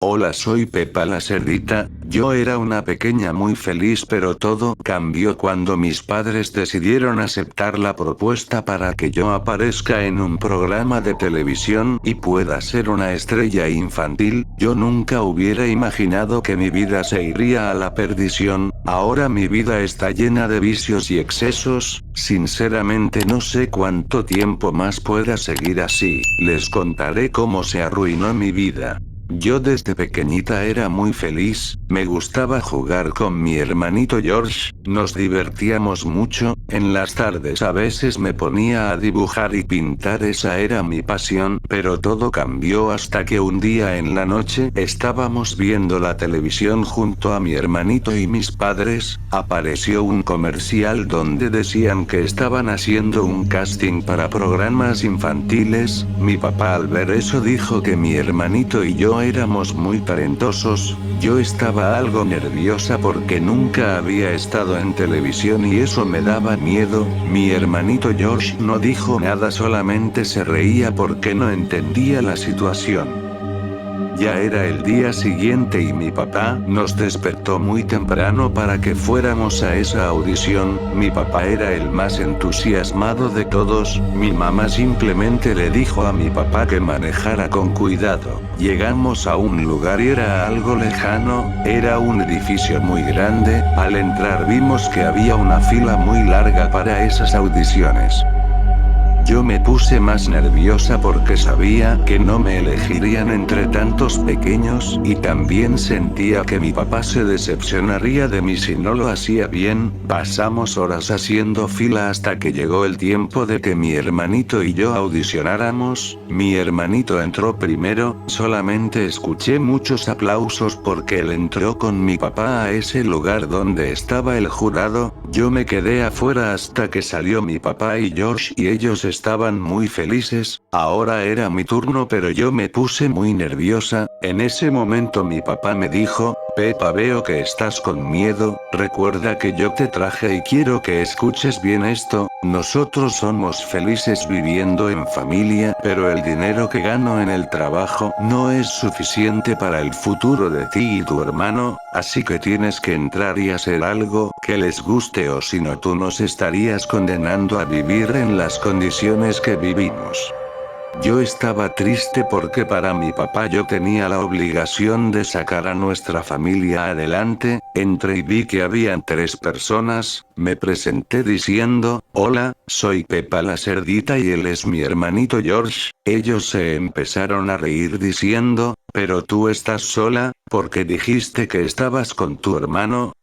Hola, soy Pepa la cerdita. Yo era una pequeña muy feliz, pero todo cambió cuando mis padres decidieron aceptar la propuesta para que yo aparezca en un programa de televisión y pueda ser una estrella infantil. Yo nunca hubiera imaginado que mi vida se iría a la perdición. Ahora mi vida está llena de vicios y excesos. Sinceramente no sé cuánto tiempo más pueda seguir así. Les contaré cómo se arruinó mi vida. Yo desde pequeñita era muy feliz, me gustaba jugar con mi hermanito George, nos divertíamos mucho, en las tardes a veces me ponía a dibujar y pintar, esa era mi pasión, pero todo cambió hasta que un día en la noche estábamos viendo la televisión junto a mi hermanito y mis padres, apareció un comercial donde decían que estaban haciendo un casting para programas infantiles. Mi papá al ver eso dijo que mi hermanito y yo éramos muy talentosos. Yo estaba algo nerviosa porque nunca había estado en televisión y eso me daba miedo. Mi hermanito George no dijo nada, solamente se reía porque no entendía la situación. Ya era el día siguiente y mi papá nos despertó muy temprano para que fuéramos a esa audición. Mi papá era el más entusiasmado de todos. Mi mamá simplemente le dijo a mi papá que manejara con cuidado. Llegamos a un lugar y era algo lejano, era un edificio muy grande. Al entrar vimos que había una fila muy larga para esas audiciones. Yo me puse más nerviosa porque sabía que no me elegirían entre tantos pequeños y también sentía que mi papá se decepcionaría de mí si no lo hacía bien. Pasamos horas haciendo fila hasta que llegó el tiempo de que mi hermanito y yo audicionáramos. Mi hermanito entró primero, solamente escuché muchos aplausos porque él entró con mi papá a ese lugar donde estaba el jurado. Yo me quedé afuera hasta que salió mi papá y George y ellos estaban muy felices. Ahora era mi turno, pero yo me puse muy nerviosa. En ese momento mi papá me dijo: Pepa, veo que estás con miedo, recuerda que yo te traje y quiero que escuches bien esto. Nosotros somos felices viviendo en familia, pero el dinero que gano en el trabajo no es suficiente para el futuro de ti y tu hermano, así que tienes que entrar y hacer algo que les guste, o si no tú nos estarías condenando a vivir en las condiciones que vivimos. Yo estaba triste porque para mi papá yo tenía la obligación de sacar a nuestra familia adelante. Entré y vi que habían 3 personas, me presenté diciendo: hola, soy Pepa la cerdita y él es mi hermanito George. Ellos se empezaron a reír diciendo: pero tú estás sola, ¿por qué dijiste que estabas con tu hermano?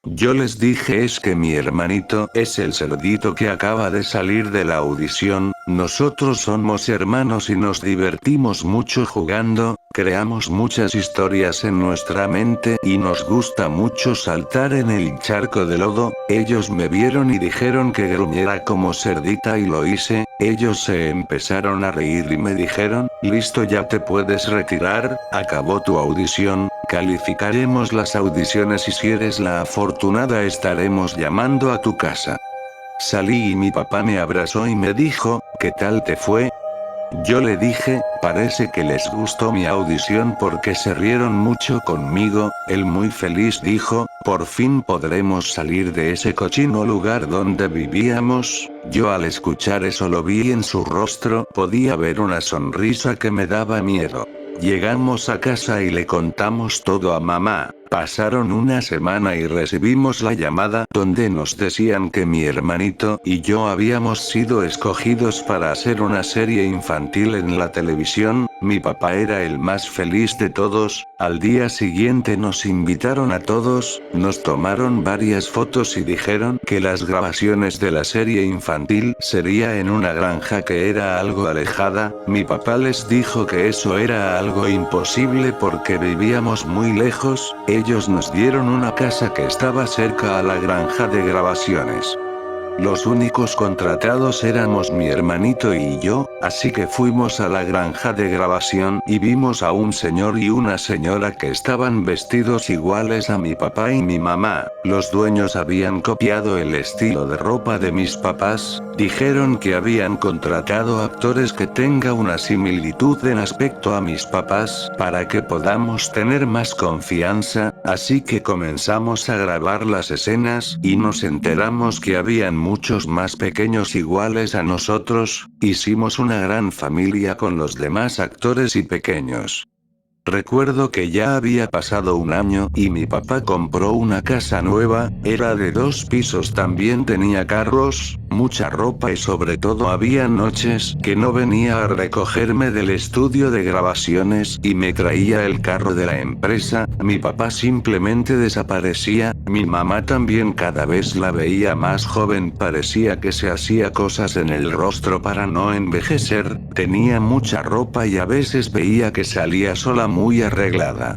Yo les dije: es que mi hermanito es el cerdito que acaba de salir de la audición, nosotros somos hermanos y nos divertimos mucho jugando, creamos muchas historias en nuestra mente y nos gusta mucho saltar en el charco de lodo. Ellos me vieron y dijeron que gruñera como cerdita y lo hice. Ellos se empezaron a reír y me dijeron: listo, ya te puedes retirar, acabó tu audición. Calificaremos las audiciones y si eres la afortunada estaremos llamando a tu casa. Salí y mi papá me abrazó y me dijo: ¿qué tal te fue? Yo le dije: parece que les gustó mi audición porque se rieron mucho conmigo. Él muy feliz dijo: por fin podremos salir de ese cochino lugar donde vivíamos. Yo al escuchar eso lo vi en su rostro, podía ver una sonrisa que me daba miedo. Llegamos a casa y le contamos todo a mamá. Pasaron una semana y recibimos la llamada donde nos decían que mi hermanito y yo habíamos sido escogidos para hacer una serie infantil en la televisión. Mi papá era el más feliz de todos. Al día siguiente nos invitaron a todos, nos tomaron varias fotos y dijeron que las grabaciones de la serie infantil sería en una granja que era algo alejada. Mi papá les dijo que eso era algo imposible porque vivíamos muy lejos. Ellos nos dieron una casa que estaba cerca a la granja de grabaciones. Los únicos contratados éramos mi hermanito y yo, así que fuimos a la granja de grabación y vimos a un señor y una señora que estaban vestidos iguales a mi papá y mi mamá. Los dueños habían copiado el estilo de ropa de mis papás, dijeron que habían contratado actores que tenga una similitud en aspecto a mis papás para que podamos tener más confianza, así que comenzamos a grabar las escenas y nos enteramos que habían muchos más pequeños iguales a nosotros, hicimos una gran familia con los demás actores y pequeños. Recuerdo que ya había pasado un año y mi papá compró una casa nueva, era de 2 pisos, también tenía carros, mucha ropa y sobre todo había noches que no venía a recogerme del estudio de grabaciones y me traía el carro de la empresa, mi papá simplemente desaparecía, mi mamá también cada vez la veía más joven, parecía que se hacía cosas en el rostro para no envejecer, tenía mucha ropa y a veces veía que salía sola muy arreglada.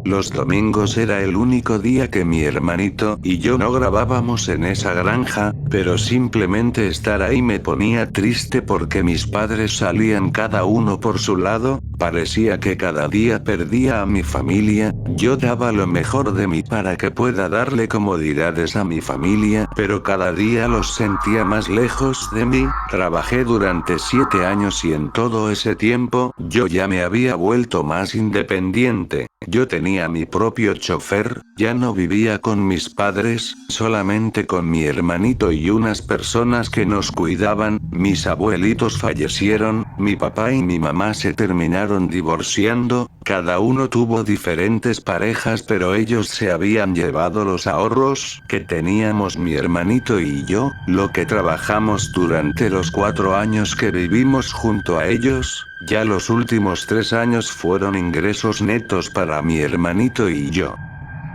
Los domingos era el único día que mi hermanito y yo no grabábamos en esa granja, pero simplemente estar ahí me ponía triste porque mis padres salían cada uno por su lado, parecía que cada día perdía a mi familia, yo daba lo mejor de mí para que pueda darle comodidades a mi familia, pero cada día los sentía más lejos de mí. Trabajé durante 7 años y en todo ese tiempo, yo ya me había vuelto más independiente. Yo tenía mi propio chofer, ya no vivía con mis padres, solamente con mi hermanito y unas personas que nos cuidaban, mis abuelitos fallecieron, mi papá y mi mamá se terminaron divorciando, cada uno tuvo diferentes parejas pero ellos se habían llevado los ahorros que teníamos mi hermanito y yo, lo que trabajamos durante los 4 años que vivimos junto a ellos. Ya los últimos 3 años fueron ingresos netos para mi hermanito y yo.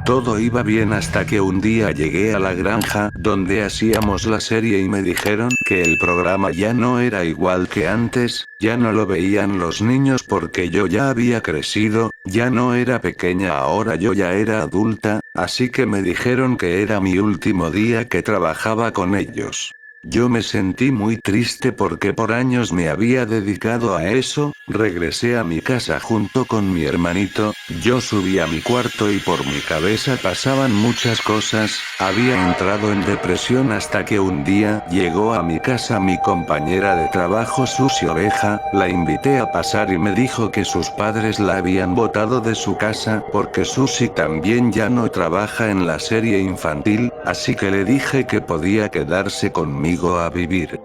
Todo iba bien hasta que un día llegué a la granja donde hacíamos la serie y me dijeron que el programa ya no era igual que antes, ya no lo veían los niños porque yo ya había crecido, ya no era pequeña, ahora yo ya era adulta, así que me dijeron que era mi último día que trabajaba con ellos. Yo me sentí muy triste porque por años me había dedicado a eso, regresé a mi casa junto con mi hermanito, yo subí a mi cuarto y por mi cabeza pasaban muchas cosas, había entrado en depresión hasta que un día llegó a mi casa mi compañera de trabajo Susi Oveja, la invité a pasar y me dijo que sus padres la habían botado de su casa porque Susi también ya no trabaja en la serie infantil, así que le dije que podía quedarse conmigo a vivir.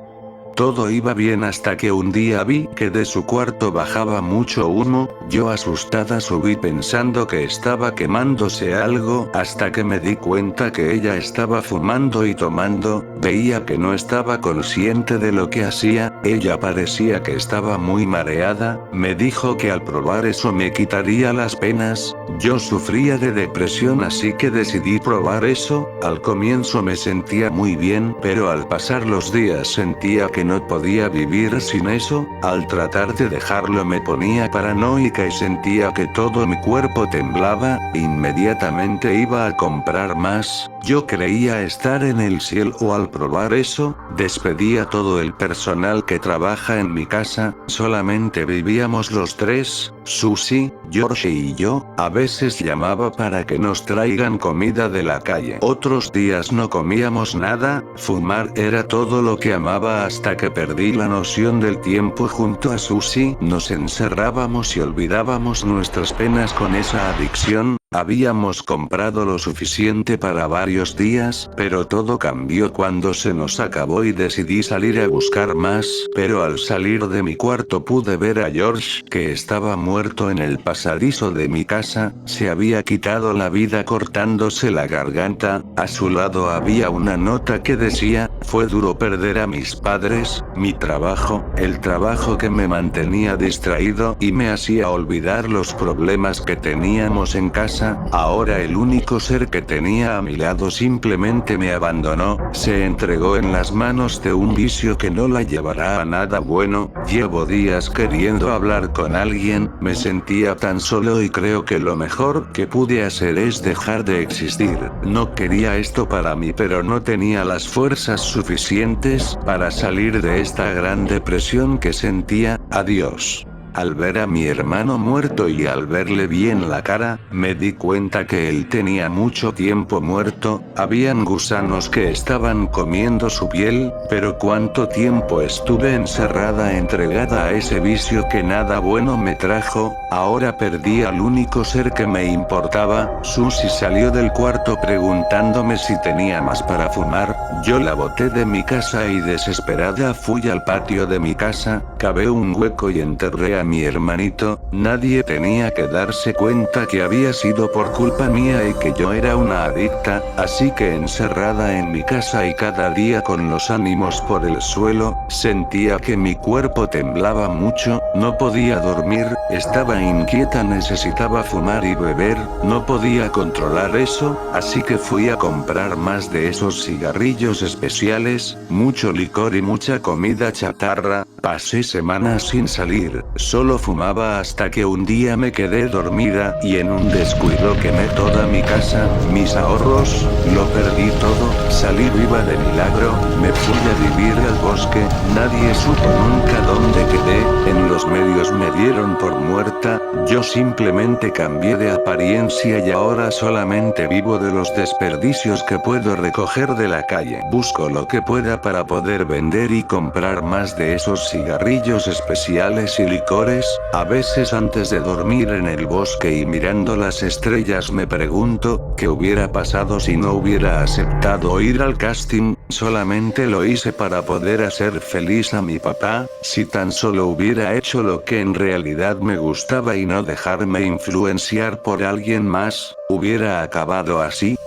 Todo iba bien hasta que un día vi que de su cuarto bajaba mucho humo, yo asustada subí pensando que estaba quemándose algo, hasta que me di cuenta que ella estaba fumando y tomando, veía que no estaba consciente de lo que hacía, ella parecía que estaba muy mareada, me dijo que al probar eso me quitaría las penas, yo sufría de depresión así que decidí probar eso, al comienzo me sentía muy bien, pero al pasar los días sentía que no podía vivir sin eso, al tratar de dejarlo me ponía paranoica y sentía que todo mi cuerpo temblaba, inmediatamente iba a comprar más, yo creía estar en el cielo al probar eso, despedí a todo el personal que trabaja en mi casa, solamente vivíamos los 3, Susi, George y yo, a veces llamaba para que nos traigan comida de la calle. Otros días no comíamos nada, fumar era todo lo que amaba hasta que perdí la noción del tiempo junto a Susi, nos encerrábamos y olvidábamos nuestras penas con esa adicción. Habíamos comprado lo suficiente para varios días, pero todo cambió cuando se nos acabó y decidí salir a buscar más, pero al salir de mi cuarto pude ver a George, que estaba muerto en el pasadizo de mi casa, se había quitado la vida cortándose la garganta, a su lado había una nota que decía, fue duro perder a mis padres, mi trabajo, el trabajo que me mantenía distraído y me hacía olvidar los problemas que teníamos en casa. casa, ahora el único ser que tenía a mi lado simplemente me abandonó, se entregó en las manos de un vicio que no la llevará a nada bueno. Llevo días queriendo hablar con alguien, me sentía tan solo y creo que lo mejor que pude hacer es dejar de existir. No quería esto para mí, pero no tenía las fuerzas suficientes para salir de esta gran depresión que sentía. Adiós. Al ver a mi hermano muerto y al verle bien la cara, me di cuenta que él tenía mucho tiempo muerto, habían gusanos que estaban comiendo su piel, pero cuánto tiempo estuve encerrada entregada a ese vicio que nada bueno me trajo. Ahora perdí al único ser que me importaba. Susie salió del cuarto preguntándome si tenía más para fumar, yo la boté de mi casa y desesperada fui al patio de mi casa, cavé un hueco y enterré a mi hermanito. Nadie tenía que darse cuenta que había sido por culpa mía y que yo era una adicta, así que encerrada en mi casa y cada día con los ánimos por el suelo, sentía que mi cuerpo temblaba mucho, no podía dormir, estaba inquieta, necesitaba fumar y beber, no podía controlar eso, así que fui a comprar más de esos cigarrillos especiales, mucho licor y mucha comida chatarra. Pasé semanas sin salir, solo fumaba hasta que un día me quedé dormida y en un descuido quemé toda mi casa, mis ahorros, lo perdí todo, salí viva de milagro, me fui a vivir al bosque, nadie supo nunca dónde quedé, en los medios me dieron por muerta, yo simplemente cambié de apariencia y ahora solamente vivo de los desperdicios que puedo recoger de la calle. Busco lo que pueda para poder vender y comprar más de esos cigarrillos especiales y licores. A veces antes de dormir en el bosque y mirando las estrellas me pregunto, ¿qué hubiera pasado si no hubiera aceptado ir al casting? Solamente lo hice para poder hacer feliz a mi papá, si tan solo hubiera hecho lo que en realidad me gustaba y no dejarme influenciar por alguien más, ¿hubiera acabado así?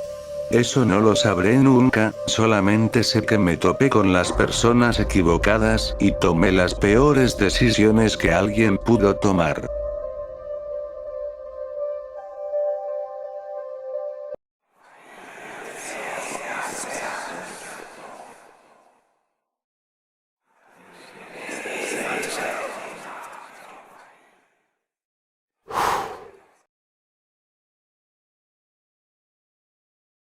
Eso no lo sabré nunca, solamente sé que me topé con las personas equivocadas y tomé las peores decisiones que alguien pudo tomar.